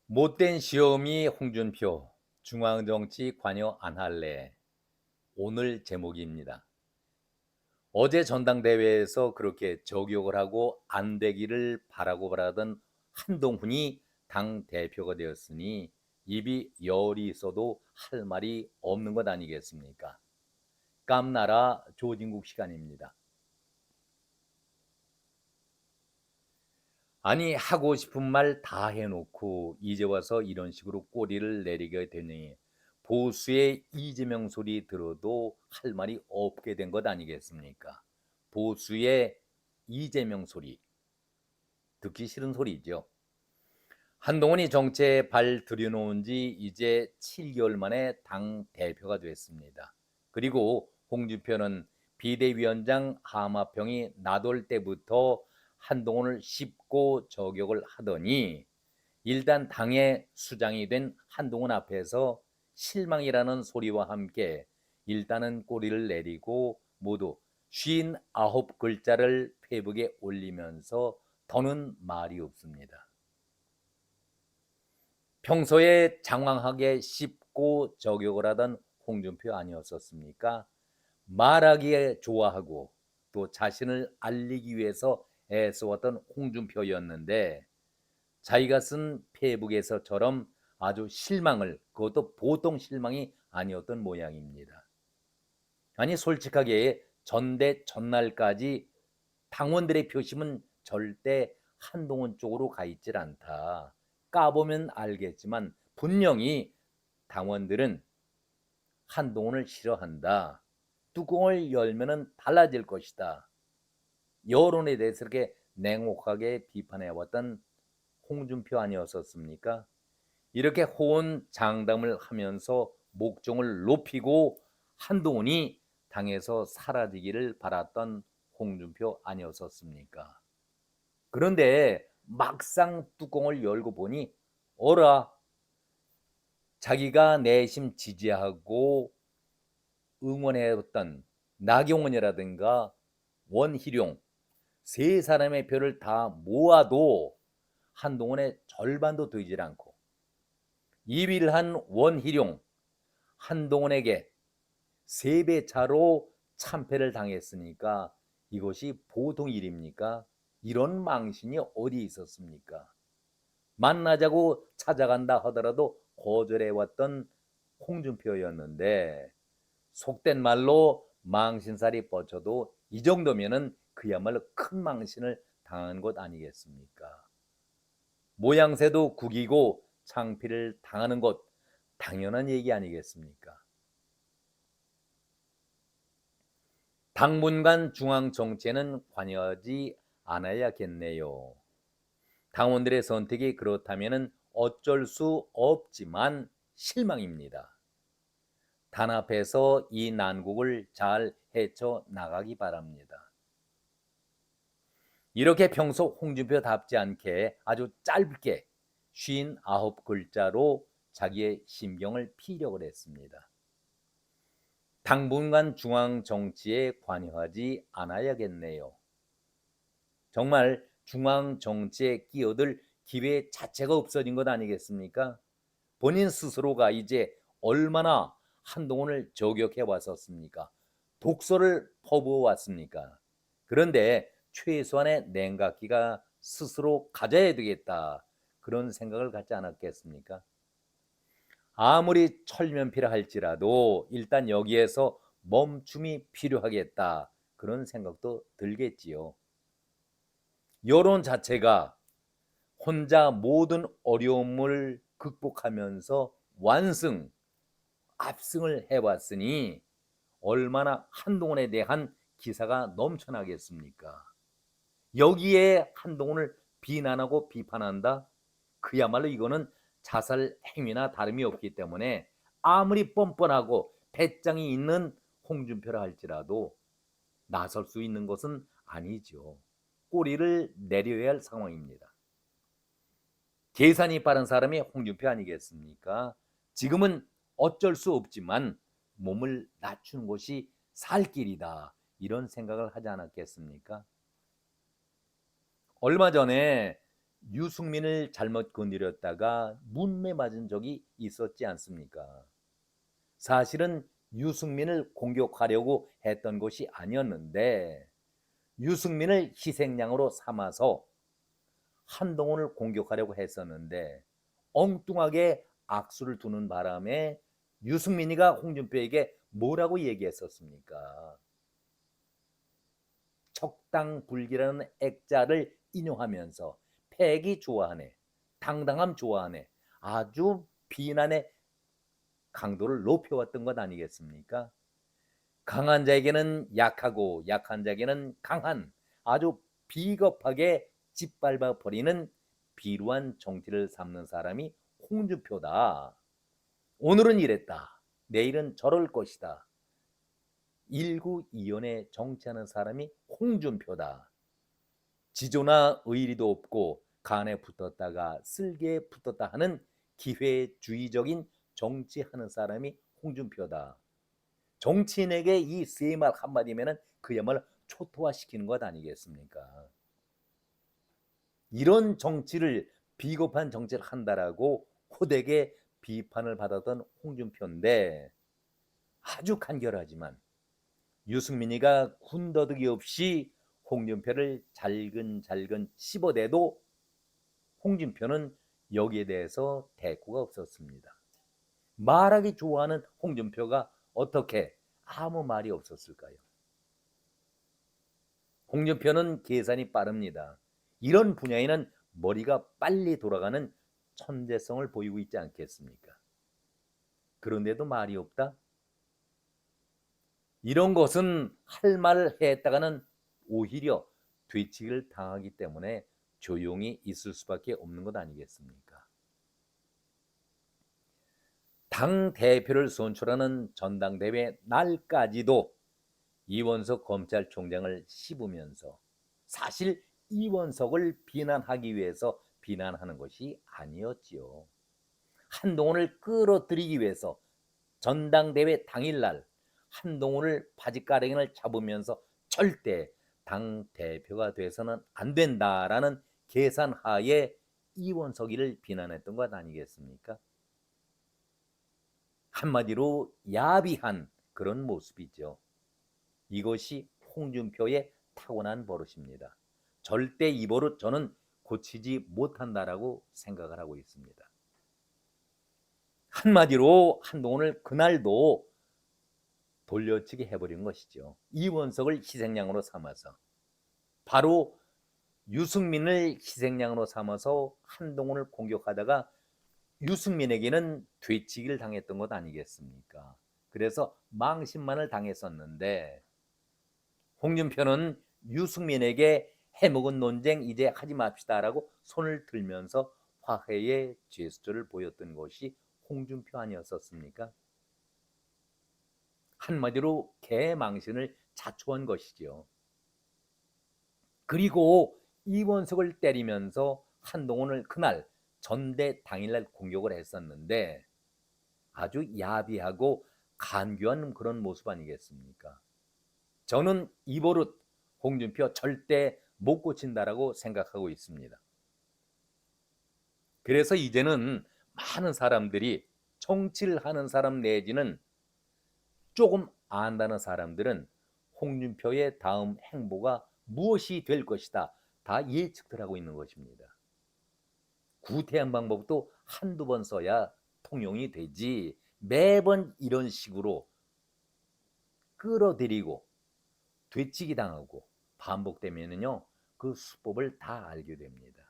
못된 시험이 홍준표, 중앙정치 관여 안 할래. 오늘 제목입니다. 어제 전당대회에서 그렇게 저격을 하고 안 되기를 바라던 한동훈이 당 대표가 되었으니 입이 열이 있어도 할 말이 없는 것 아니겠습니까? 깜나라 조진국 시간입니다. 아니 하고 싶은 말 다 해놓고 이제 와서 이런 식으로 꼬리를 내리게 되니 보수의 이재명 소리 들어도 할 말이 없게 된 것 아니겠습니까? 보수의 이재명 소리 듣기 싫은 소리죠. 한동훈이 정치에 발 들여놓은 지 이제 7개월 만에 당 대표가 됐습니다. 그리고 홍준표는 비대위원장 하마평이 나돌 때부터 한동훈을 씹고 저격을 하더니 일단 당의 수장이 된 한동훈 앞에서 실망이라는 소리와 함께 일단은 꼬리를 내리고 모두 59글자를 페이북에 올리면서 더는 말이 없습니다. 평소에 장황하게 씹고 저격을 하던 홍준표 아니었었습니까? 말하기에 좋아하고 또 자신을 알리기 위해서 애써왔던 홍준표였는데 자기가 쓴 페이북에서처럼 아주 실망을, 그것도 보통 실망이 아니었던 모양입니다. 아니 솔직하게 전대 전날까지 당원들의 표심은 절대 한동훈 쪽으로 가 있질 않다. 까보면 알겠지만 분명히 당원들은 한동훈을 싫어한다. 뚜껑을 열면은 달라질 것이다. 여론에 대해서 이렇게 냉혹하게 비판해왔던 홍준표 아니었었습니까? 이렇게 호언장담을 하면서 목종을 높이고 한동훈이 당에서 사라지기를 바랐던 홍준표 아니었었습니까? 그런데 막상 뚜껑을 열고 보니 어라, 자기가 내심 지지하고 응원해왔던 나경원이라든가 원희룡 세 사람의 표를 다 모아도 한동훈의 절반도 되질 않고 2위를 한 원희룡 한동훈에게 3배 차로 참패를 당했으니까 이것이 보통 일입니까? 이런 망신이 어디 있었습니까? 만나자고 찾아간다 하더라도 거절해왔던 홍준표였는데 속된 말로 망신살이 뻗쳐도 이 정도면은 그야말로 큰 망신을 당한 것 아니겠습니까? 모양새도 구기고 창피를 당하는 것 당연한 얘기 아니겠습니까? 당분간 중앙정치에는 관여하지 않아야겠네요. 당원들의 선택이 그렇다면 어쩔 수 없지만 실망입니다. 단합해서 이 난국을 잘 헤쳐나가기 바랍니다. 이렇게 평소 홍준표답지 않게 아주 짧게 59글자로 자기의 심경을 피력을 했습니다. 당분간 중앙정치에 관여하지 않아야겠네요. 정말 중앙정치에 끼어들 기회 자체가 없어진 것 아니겠습니까? 본인 스스로가 이제 얼마나 한동훈을 저격해 왔었습니까? 독소를 퍼부어 왔습니까? 그런데 최소한의 냉각기가 스스로 가져야 되겠다. 그런 생각을 갖지 않았겠습니까? 아무리 철면피라 할지라도 일단 여기에서 멈춤이 필요하겠다. 그런 생각도 들겠지요. 여론 자체가 혼자 모든 어려움을 극복하면서 완승, 압승을 해왔으니 얼마나 한동훈에 대한 기사가 넘쳐나겠습니까? 여기에 한동훈을 비난하고 비판한다? 그야말로 이거는 자살 행위나 다름이 없기 때문에 아무리 뻔뻔하고 배짱이 있는 홍준표라 할지라도 나설 수 있는 것은 아니죠. 꼬리를 내려야 할 상황입니다. 계산이 빠른 사람이 홍준표 아니겠습니까? 지금은 어쩔 수 없지만 몸을 낮추는 것이 살 길이다. 이런 생각을 하지 않았겠습니까? 얼마 전에 유승민을 잘못 건드렸다가 문매 맞은 적이 있었지 않습니까? 사실은 유승민을 공격하려고 했던 것이 아니었는데 유승민을 희생양으로 삼아서 한동훈을 공격하려고 했었는데 엉뚱하게 악수를 두는 바람에 유승민이가 홍준표에게 뭐라고 얘기했었습니까? 척당불기라는 액자를 인용하면서 패기 좋아하네, 당당함 좋아하네, 아주 비난의 강도를 높여왔던 것 아니겠습니까? 강한 자에게는 약하고 약한 자에게는 강한, 아주 비겁하게 짓밟아 버리는 비루한 정치를 삼는 사람이 홍준표다. 오늘은 이랬다, 내일은 저럴 것이다. 일구이연에 정치하는 사람이 홍준표다. 지조나 의리도 없고 간에 붙었다가 쓸개에 붙었다 하는 기회주의적인 정치하는 사람이 홍준표다. 정치인에게 이 세 말 한마디면 그야말로 초토화시키는 것 아니겠습니까? 이런 정치를, 비겁한 정치를 한다라고 호되게 비판을 받았던 홍준표인데 아주 간결하지만 유승민이가 군더더기 없이 홍준표를 잘근잘근 씹어대도 홍준표는 여기에 대해서 대꾸가 없었습니다. 말하기 좋아하는 홍준표가 어떻게 아무 말이 없었을까요? 홍준표는 계산이 빠릅니다. 이런 분야에는 머리가 빨리 돌아가는 천재성을 보이고 있지 않겠습니까? 그런데도 말이 없다? 이런 것은 할 말을 했다가는 오히려 뒤치기를 당하기 때문에 조용히 있을 수밖에 없는 것 아니겠습니까? 당 대표를 선출하는 전당대회 날까지도 이원석 검찰총장을 씹으면서 사실 이원석을 비난하기 위해서 비난하는 것이 아니었지요. 한동훈을 끌어들이기 위해서 전당대회 당일날 한동훈을 바지가랑이를 잡으면서 절대 당 대표가 돼서는 안 된다라는 계산하에 이원석이를 비난했던 것 아니겠습니까? 한마디로 야비한 그런 모습이죠. 이것이 홍준표의 타고난 버릇입니다. 절대 이 버릇 저는 고치지 못한다라고 생각을 하고 있습니다. 한마디로 한동훈을 그날도 돌려치기 해버린 것이죠. 이원석을 희생양으로 삼아서 바로 유승민을 희생양으로 삼아서 한동훈을 공격하다가 유승민에게는 되치기를 당했던 것 아니겠습니까? 그래서 망신만을 당했었는데 홍준표는 유승민에게 해먹은 논쟁 이제 하지 맙시다라고 손을 들면서 화해의 제스처를 보였던 것이 홍준표 아니었었습니까? 한마디로 개망신을 자초한 것이죠. 그리고 이원석을 때리면서 한동훈을 그날 전대 당일날 공격을 했었는데 아주 야비하고 간교한 그런 모습 아니겠습니까? 저는 이 버릇 홍준표 절대 못 고친다라고 생각하고 있습니다. 그래서 이제는 많은 사람들이 정치를 하는 사람 내지는 조금 안다는 사람들은 홍준표의 다음 행보가 무엇이 될 것이다 다 예측들 하고 있는 것입니다. 구태한 방법도 한두 번 써야 통용이 되지 매번 이런 식으로 끌어들이고 되치기 당하고 반복되면은요 그 수법을 다 알게 됩니다.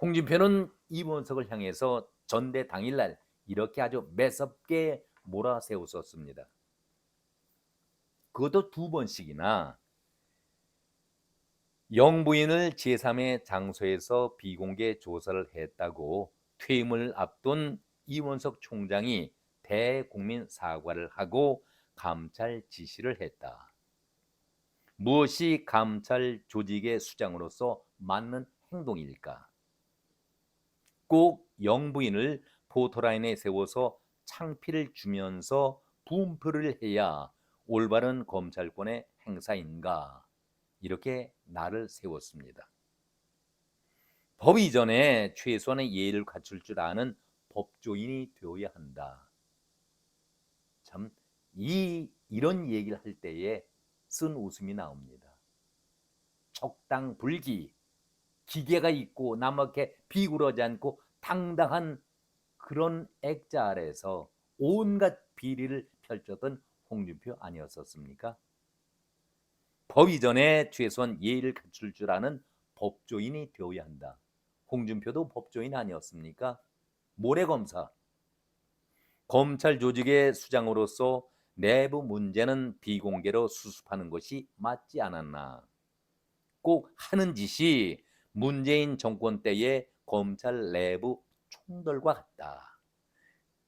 홍준표는 이원석을 향해서 전대 당일날 이렇게 아주 매섭게 몰아세웠었습니다. 그것도 두 번씩이나 영부인을 제3의 장소에서 비공개 조사를 했다고 퇴임을 앞둔 이원석 총장이 대국민 사과를 하고 감찰 지시를 했다. 무엇이 감찰 조직의 수장으로서 맞는 행동일까? 꼭 영부인을 포토라인에 세워서 창피를 주면서 분표를 해야 올바른 검찰권의 행사인가? 이렇게 날을 세웠습니다. 법 이전에 최소한의 예의를 갖출 줄 아는 법조인이 되어야 한다. 참 이런 얘기를 할 때에 쓴 웃음이 나옵니다. 적당불기, 기계가 있고 남에게 비굴하지 않고 당당한 그런 액자 아래서 온갖 비리를 펼쳤던 홍준표 아니었었습니까? 법 이전에 최소한 예의를 갖출 줄 아는 법조인이 되어야 한다. 홍준표도 법조인 아니었습니까? 모래검사, 검찰 조직의 수장으로서 내부 문제는 비공개로 수습하는 것이 맞지 않았나. 꼭 하는 짓이 문재인 정권 때의 검찰 내부 총들과 같다.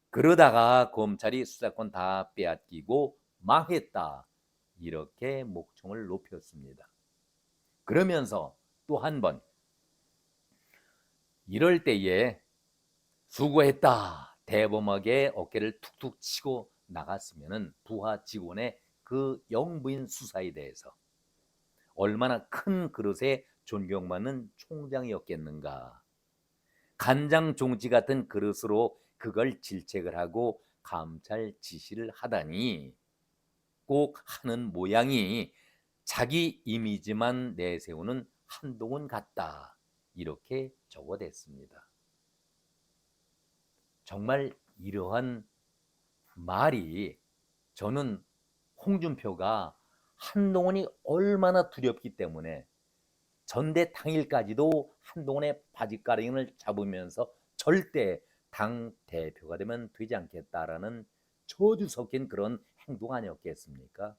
그러다가 검찰이 수사권 다 빼앗기고 망했다. 이렇게 목청을 높였습니다. 그러면서 또 한 번 이럴 때에 수고했다. 대범하게 어깨를 툭툭 치고 나갔으면 부하 직원의 그 영부인 수사에 대해서 얼마나 큰 그릇에 존경받는 총장이었겠는가. 간장 종지 같은 그릇으로 그걸 질책을 하고 감찰 지시를 하다니 꼭 하는 모양이 자기 이미지만 내세우는 한동훈 같다. 이렇게 적어댔습니다. 정말 이러한 말이 저는 홍준표가 한동훈이 얼마나 두렵기 때문에 전대 당일까지도 한동훈의 바짓가랑이를 잡으면서 절대 당 대표가 되면 되지 않겠다라는 저주 섞인 그런 행동 아니었겠습니까?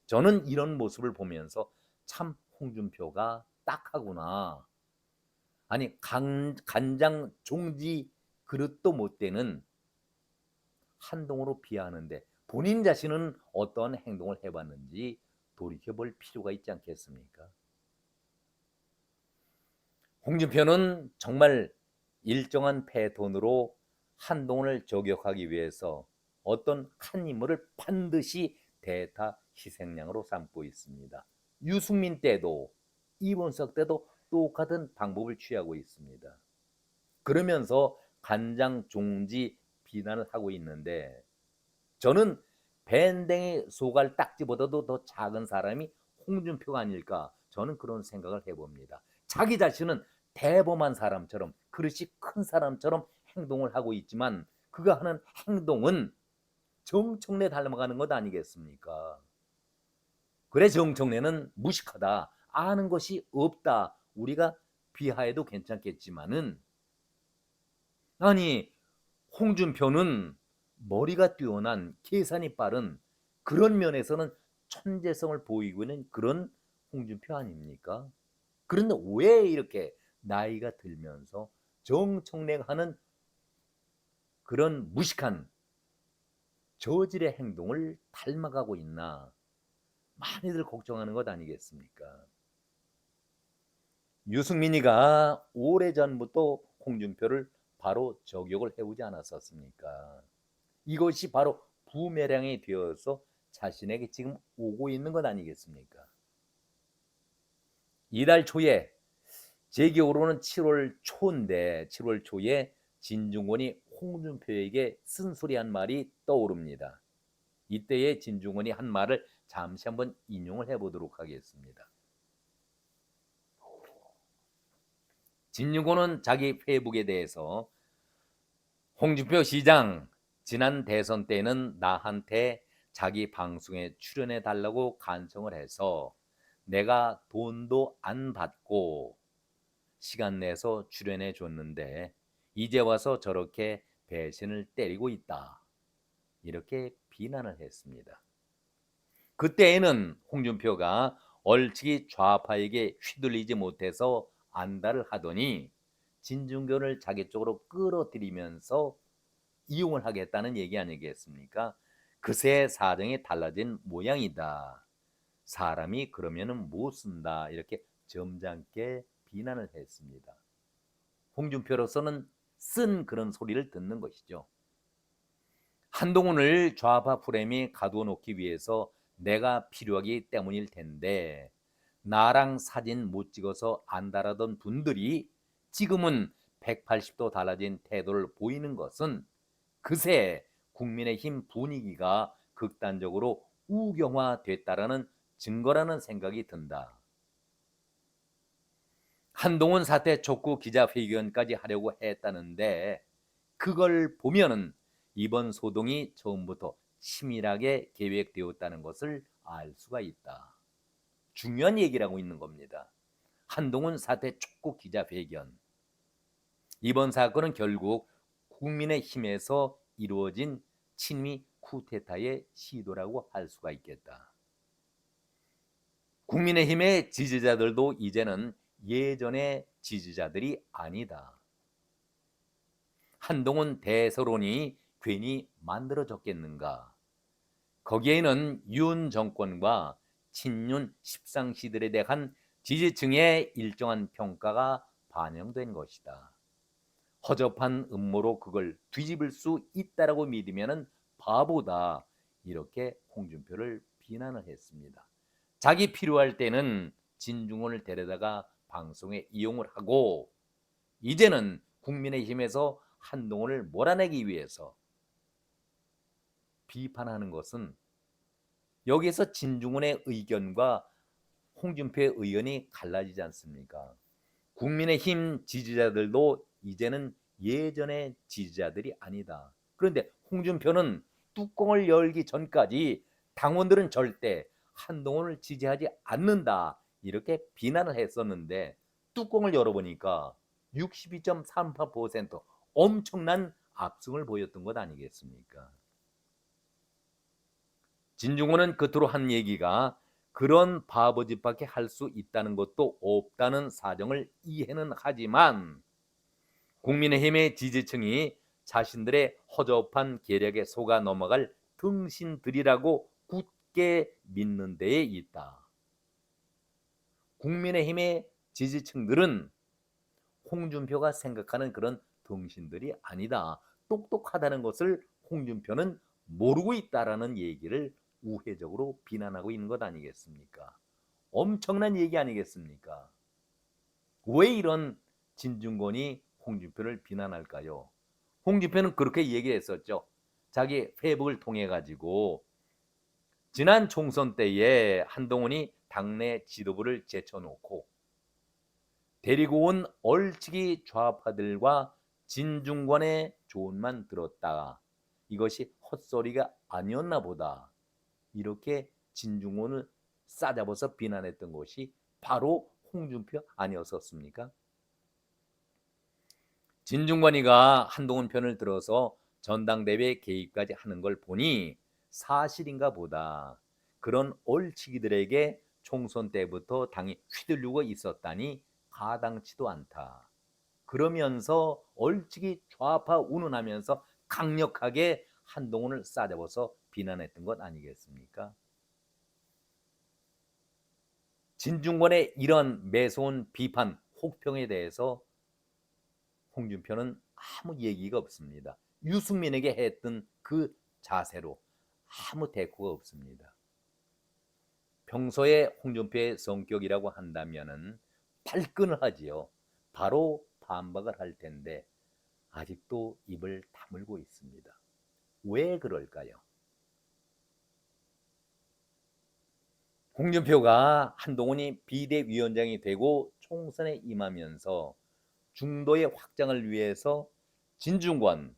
저는 이런 모습을 보면서 참 홍준표가 딱하구나. 아니 간장 종지 그릇도 못 되는 한동훈으로 비하하는데 본인 자신은 어떤 행동을 해봤는지 돌이켜볼 필요가 있지 않겠습니까? 홍준표는 정말 일정한 패턴으로 한동훈을 저격하기 위해서 어떤 한 인물을 반드시 대타 희생양으로 삼고 있습니다. 유승민 때도 이원석 때도 똑같은 방법을 취하고 있습니다. 그러면서 간장 종지 비난을 하고 있는데 저는 밴댕이 소갈 딱지보다도 더 작은 사람이 홍준표가 아닐까 저는 그런 생각을 해봅니다. 자기 자신은 대범한 사람처럼 그릇이 큰 사람처럼 행동을 하고 있지만 그가 하는 행동은 정청래 닮아가는 것 아니겠습니까? 그래 정청래는 무식하다. 아는 것이 없다. 우리가 비하해도 괜찮겠지만은 아니 홍준표는 머리가 뛰어난 계산이 빠른 그런 면에서는 천재성을 보이고 있는 그런 홍준표 아닙니까? 그런데 왜 이렇게 나이가 들면서 정청래가 하는 그런 무식한 저질의 행동을 닮아가고 있나 많이들 걱정하는 것 아니겠습니까? 유승민이가 오래전부터 홍준표를 바로 저격을 해오지 않았었습니까? 이것이 바로 부메랑이 되어서 자신에게 지금 오고 있는 것 아니겠습니까? 이달 초에 제 기억으로는 7월 초인데 7월 초에 진중권이 홍준표에게 쓴소리한 말이 떠오릅니다. 이때의 진중권이 한 말을 잠시 한번 인용을 해보도록 하겠습니다. 진중권은 자기 페이북에 대해서 홍준표 시장 지난 대선 때는 나한테 자기 방송에 출연해 달라고 간청을 해서 내가 돈도 안 받고 시간 내서 출연해 줬는데 이제 와서 저렇게 배신을 때리고 있다. 이렇게 비난을 했습니다. 그때에는 홍준표가 얼치기 좌파에게 휘둘리지 못해서 안달을 하더니 진중권을 자기 쪽으로 끌어들이면서 이용을 하겠다는 얘기 아니겠습니까? 그새 사정이 달라진 모양이다. 사람이 그러면은 못 쓴다. 이렇게 점잖게 비난을 했습니다. 홍준표로서는 쓴 그런 소리를 듣는 것이죠. 한동훈을 좌파 프레임에 가두어 놓기 위해서 내가 필요하기 때문일 텐데 나랑 사진 못 찍어서 안달하던 분들이 지금은 180도 달라진 태도를 보이는 것은 그새 국민의힘 분위기가 극단적으로 우경화됐다라는 증거라는 생각이 든다. 한동훈 사태 촉구 기자회견까지 하려고 했다는데 그걸 보면은 이번 소동이 처음부터 치밀하게 계획되었다는 것을 알 수가 있다. 중요한 얘기를 하고 있는 겁니다. 한동훈 사태 촉구 기자회견. 이번 사건은 결국 국민의힘에서 이루어진 친미 쿠데타의 시도라고 할 수가 있겠다. 국민의힘의 지지자들도 이제는 예전의 지지자들이 아니다. 한동훈 대서론이 괜히 만들어졌겠는가? 거기에는 윤 정권과 친윤 십상시들에 대한 지지층의 일정한 평가가 반영된 것이다. 허접한 음모로 그걸 뒤집을 수 있다라고 믿으면 바보다, 이렇게 홍준표를 비난을 했습니다. 자기 필요할 때는 진중권을 데려다가 방송에 이용을 하고 이제는 국민의힘에서 한동훈을 몰아내기 위해서 비판하는 것은 여기에서 진중권의 의견과 홍준표의 의견이 갈라지지 않습니까? 국민의힘 지지자들도 이제는 예전의 지지자들이 아니다. 그런데 홍준표는 뚜껑을 열기 전까지 당원들은 절대 한동훈을 지지하지 않는다, 이렇게 비난을 했었는데 뚜껑을 열어보니까 62.38% 엄청난 압승을 보였던 것 아니겠습니까? 진중권은 끝으로 한 얘기가 그런 바보짓밖에 할 수 있다는 것도 없다는 사정을 이해는 하지만 국민의힘의 지지층이 자신들의 허접한 계략에 속아 넘어갈 등신들이라고 굳게 믿는 데에 있다. 국민의힘의 지지층들은 홍준표가 생각하는 그런 등신들이 아니다. 똑똑하다는 것을 홍준표는 모르고 있다라는 얘기를 우회적으로 비난하고 있는 것 아니겠습니까? 엄청난 얘기 아니겠습니까? 왜 이런 진중권이 홍준표를 비난할까요? 홍준표는 그렇게 얘기했었죠. 자기 페이북을 통해 가지고 지난 총선 때에 한동훈이 당내 지도부를 제쳐놓고 데리고 온 얼치기 좌파들과 진중권의 조언만 들었다. 이것이 헛소리가 아니었나 보다. 이렇게 진중권을 싸잡아서 비난했던 것이 바로 홍준표 아니었었습니까? 진중권이가 한동훈 편을 들어서 전당대회 개입까지 하는 걸 보니 사실인가 보다. 그런 얼치기들에게 총선 때부터 당이 휘둘리고 있었다니 가당치도 않다. 그러면서 얼치기 좌파 운운하면서 강력하게 한동훈을 싸잡아서 비난했던 것 아니겠습니까? 진중권의 이런 매서운 비판, 혹평에 대해서 홍준표는 아무 얘기가 없습니다. 유승민에게 했던 그 자세로 아무 대꾸가 없습니다. 평소에 홍준표의 성격이라고 한다면은 발끈을 하지요. 바로 반박을 할 텐데 아직도 입을 다물고 있습니다. 왜 그럴까요? 홍준표가 한동훈이 비대위원장이 되고 총선에 임하면서 중도의 확장을 위해서 진중권,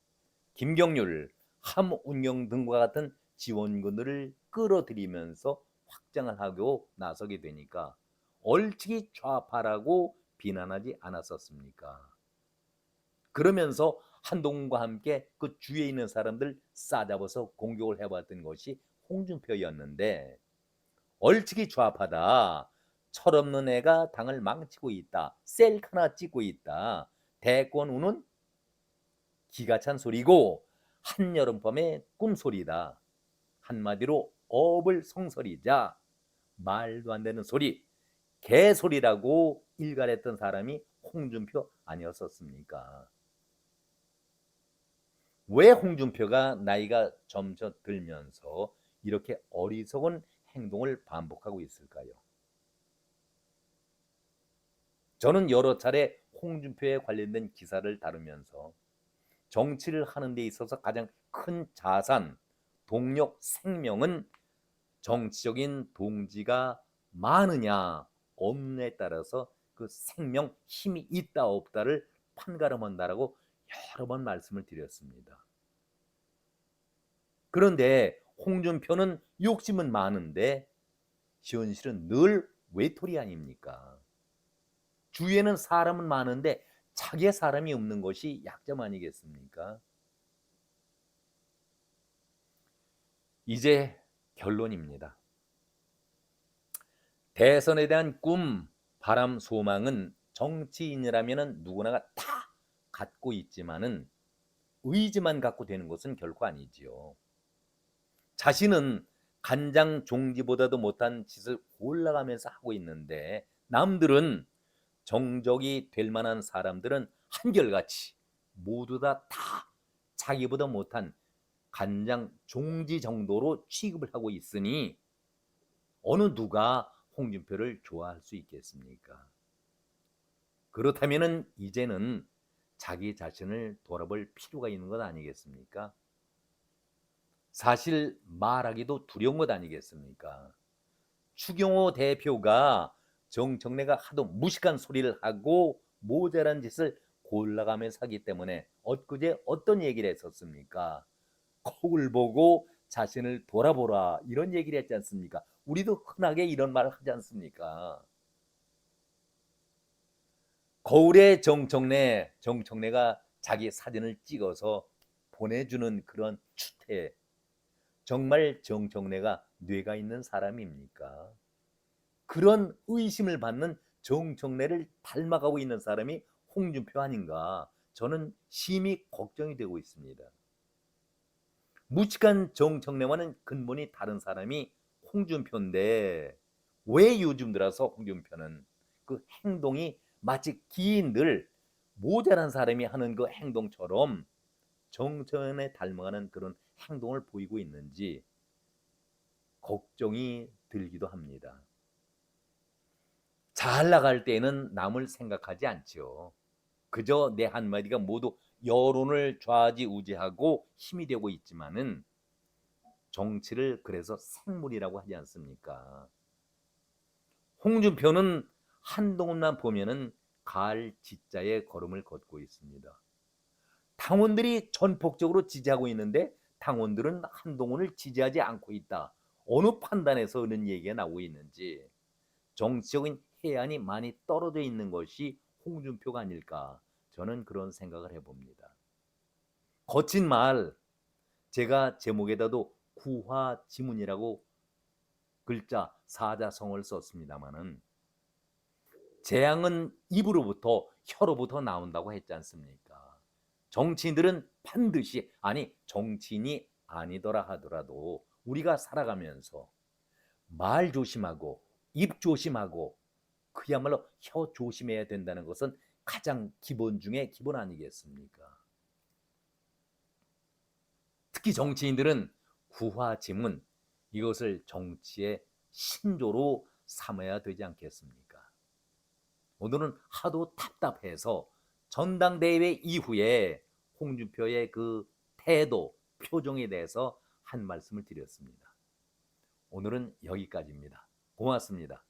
김경률, 함운영 등과 같은 지원군들을 끌어들이면서 확장을 하고 나서게 되니까 얼치기 좌파라고 비난하지 않았었습니까? 그러면서 한동훈과 함께 그 주위에 있는 사람들 싸잡아서 공격을 해봤던 것이 홍준표였는데 얼치기 좌파다. 철없는 애가 당을 망치고 있다. 셀카나 찍고 있다. 대권우는 기가 찬 소리고 한여름밤의 꿈소리다. 한마디로 어불성설이자 말도 안 되는 소리, 개소리라고 일갈했던 사람이 홍준표 아니었었습니까? 왜 홍준표가 나이가 점점 들면서 이렇게 어리석은 행동을 반복하고 있을까요? 저는 여러 차례 홍준표에 관련된 기사를 다루면서 정치를 하는 데 있어서 가장 큰 자산, 동력, 생명은 정치적인 동지가 많으냐 없느냐에 따라서 그 생명 힘이 있다 없다를 판가름한다라고 여러 번 말씀을 드렸습니다. 그런데 홍준표는 욕심은 많은데 현실은 늘 외톨이 아닙니까? 주위에는 사람은 많은데 자기의 사람이 없는 것이 약점 아니겠습니까? 이제 결론입니다. 대선에 대한 꿈, 바람, 소망은 정치인이라면 누구나 다 갖고 있지만은 의지만 갖고 되는 것은 결코 아니지요. 자신은 간장 종지보다도 못한 짓을 골라가면서 하고 있는데 남들은 정적이 될 만한 사람들은 한결같이 모두 다 자기보다 못한 간장 종지 정도로 취급을 하고 있으니 어느 누가 홍준표를 좋아할 수 있겠습니까? 그렇다면 이제는 자기 자신을 돌아볼 필요가 있는 것 아니겠습니까? 사실 말하기도 두려운 것 아니겠습니까? 추경호 대표가 정청래가 하도 무식한 소리를 하고 모자란 짓을 골라가면서 하기 때문에 엊그제 어떤 얘기를 했었습니까? 거울 보고 자신을 돌아보라 이런 얘기를 했지 않습니까? 우리도 흔하게 이런 말을 하지 않습니까? 거울에 정청래가 자기 사진을 찍어서 보내주는 그런 추태, 정말 정청래가 뇌가 있는 사람입니까? 그런 의심을 받는 정청래를 닮아가고 있는 사람이 홍준표 아닌가, 저는 심히 걱정이 되고 있습니다. 무식한 정청래와는 근본이 다른 사람이 홍준표인데 왜 요즘 들어서 홍준표는 그 행동이 마치 기인들 모자란 사람이 하는 그 행동처럼 정청래 닮아가는 그런 행동을 보이고 있는지 걱정이 들기도 합니다. 잘 나갈 때에는 남을 생각하지 않죠. 그저 내 한마디가 모두 여론을 좌지우지하고 힘이 되고 있지만은 정치를 그래서 생물이라고 하지 않습니까? 홍준표는 한동훈만 보면은 가을 지자의 걸음을 걷고 있습니다. 당원들이 전폭적으로 지지하고 있는데 당원들은 한동훈을 지지하지 않고 있다. 어느 판단에서 이런 얘기가 나오고 있는지 정치적인 해안이 많이 떨어져 있는 것이 홍준표가 아닐까, 저는 그런 생각을 해봅니다. 거친 말, 제가 제목에다도 구화지문이라고 글자 사자성어를 썼습니다마는 재앙은 입으로부터 혀로부터 나온다고 했지 않습니까? 정치인들은 반드시, 아니 정치인이 아니더라 하더라도 우리가 살아가면서 말 조심하고 입 조심하고 그야말로 혀 조심해야 된다는 것은 가장 기본 중에 기본 아니겠습니까? 특히 정치인들은 구화지문, 이것을 정치의 신조로 삼아야 되지 않겠습니까? 오늘은 하도 답답해서 전당대회 이후에 홍준표의 그 태도, 표정에 대해서 한 말씀을 드렸습니다. 오늘은 여기까지입니다. 고맙습니다.